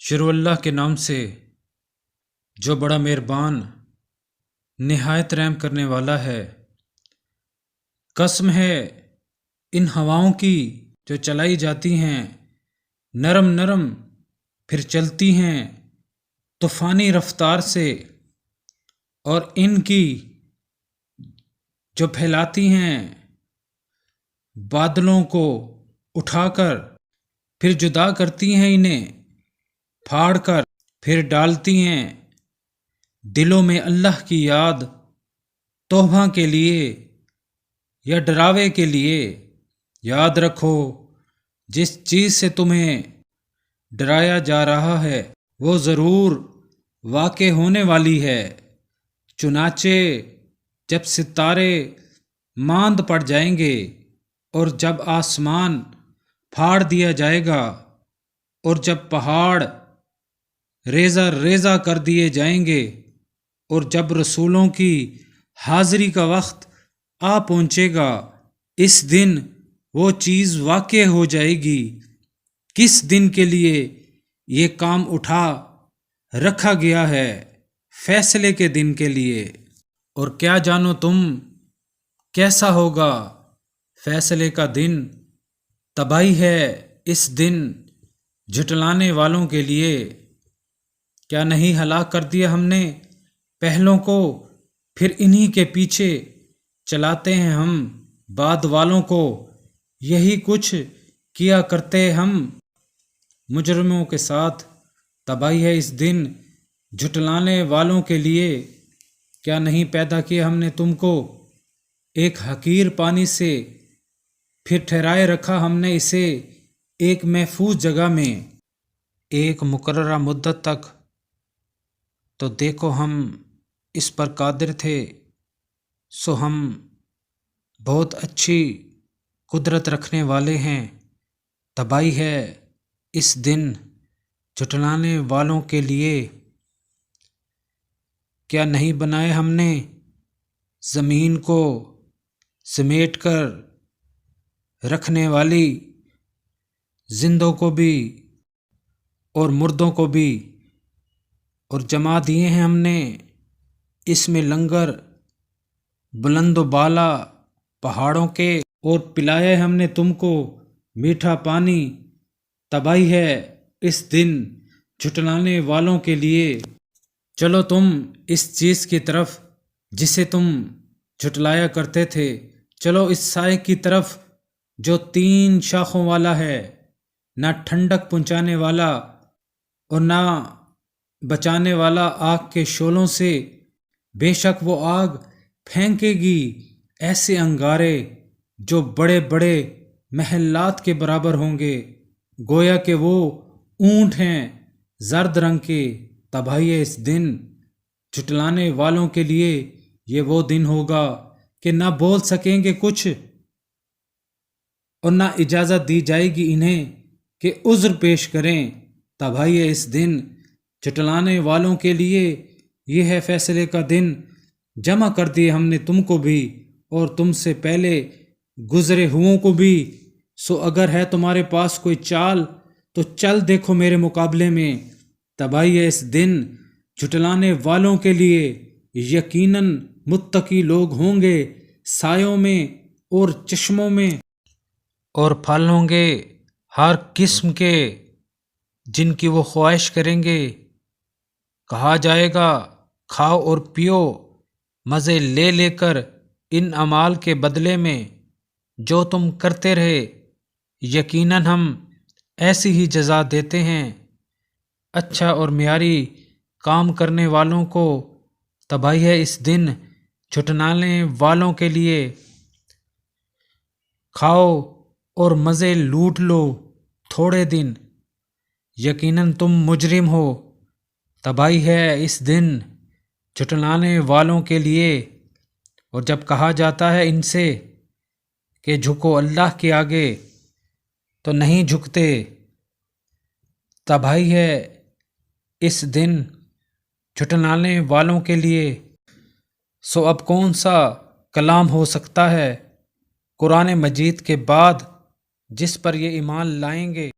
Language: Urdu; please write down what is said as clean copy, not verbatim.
شروع اللہ کے نام سے جو بڑا مہربان نہایت رحم کرنے والا ہے۔ قسم ہے ان ہواؤں کی جو چلائی جاتی ہیں، نرم نرم پھر چلتی ہیں طوفانی رفتار سے، اور ان کی جو پھیلاتی ہیں بادلوں کو اٹھا کر، پھر جدا کرتی ہیں انہیں پھاڑ کر، پھر ڈالتی ہیں دلوں میں اللہ کی یاد، توبہ کے لیے یا ڈراوے کے لیے۔ یاد رکھو جس چیز سے تمہیں ڈرایا جا رہا ہے وہ ضرور واقع ہونے والی ہے۔ چنانچہ جب ستارے ماند پڑ جائیں گے اور جب آسمان پھاڑ دیا جائے گا اور جب پہاڑ ریزہ ریزہ کر دیے جائیں گے اور جب رسولوں کی حاضری کا وقت آ پہنچے گا، اس دن وہ چیز واقع ہو جائے گی۔ کس دن کے لیے یہ کام اٹھا رکھا گیا ہے؟ فیصلے کے دن کے لیے۔ اور کیا جانو تم کیسا ہوگا فیصلے کا دن؟ تباہی ہے اس دن جھٹلانے والوں کے لیے۔ کیا نہیں ہلاک کر دیا ہم نے پہلوں کو، پھر انہی کے پیچھے چلاتے ہیں ہم بعد والوں کو۔ یہی کچھ کیا کرتے ہم مجرموں کے ساتھ۔ تباہی ہے اس دن جھٹلانے والوں کے لیے۔ کیا نہیں پیدا کیا ہم نے تم کو ایک حقیر پانی سے، پھر ٹھہرائے رکھا ہم نے اسے ایک محفوظ جگہ میں ایک مقررہ مدت تک۔ تو دیکھو ہم اس پر قادر تھے، سو ہم بہت اچھی قدرت رکھنے والے ہیں۔ تباہی ہے اس دن جھٹلانے والوں کے لیے۔ کیا نہیں بنائے ہم نے زمین کو سمیٹ کر رکھنے والی، زندوں کو بھی اور مردوں کو بھی، اور جما دیے ہیں ہم نے اس میں لنگر بلند و بالا پہاڑوں کے، اور پلایا ہم نے تم کو میٹھا پانی۔ تباہی ہے اس دن جھٹلانے والوں کے لیے۔ چلو تم اس چیز کی طرف جسے تم جھٹلایا کرتے تھے، چلو اس سائے کی طرف جو 3 شاخوں والا ہے، نہ ٹھنڈک پہنچانے والا اور نہ بچانے والا آگ کے شعلوں سے۔ بے شک وہ آگ پھینکے گی ایسے انگارے جو بڑے بڑے محلات کے برابر ہوں گے، گویا کہ وہ اونٹ ہیں زرد رنگ کے۔ تباہی ہے اس دن جھٹلانے والوں کے لیے۔ یہ وہ دن ہوگا کہ نہ بول سکیں گے کچھ، اور نہ اجازت دی جائے گی انہیں کہ عذر پیش کریں۔ تباہی ہے اس دن جھٹلانے والوں کے لیے۔ یہ ہے فیصلے کا دن۔ جمع کر دیے ہم نے تم کو بھی اور تم سے پہلے گزرے ہوئوں کو بھی، سو اگر ہے تمہارے پاس کوئی چال تو چل دیکھو میرے مقابلے میں۔ تباہی ہے اس دن جھٹلانے والوں کے لیے۔ یقیناً متقی لوگ ہوں گے سایوں میں اور چشموں میں، اور پھل ہوں گے ہر قسم کے جن کی وہ خواہش کریں گے۔ کہا جائے گا کھاؤ اور پیو مزے لے لے کر ان اعمال کے بدلے میں جو تم کرتے رہے، یقیناً ہم ایسی ہی جزا دیتے ہیں اچھا اور معیاری کام کرنے والوں کو۔ تباہی ہے اس دن جھٹلانے والوں کے لیے۔ کھاؤ اور مزے لوٹ لو تھوڑے دن، یقیناً تم مجرم ہو۔ تباہی ہے اس دن جھٹلانے والوں کے لیے۔ اور جب کہا جاتا ہے ان سے کہ جھکو اللہ کے آگے تو نہیں جھکتے۔ تباہی ہے اس دن جھٹلانے والوں کے لیے۔ سو اب کون سا کلام ہو سکتا ہے قرآن مجید کے بعد جس پر یہ ایمان لائیں گے؟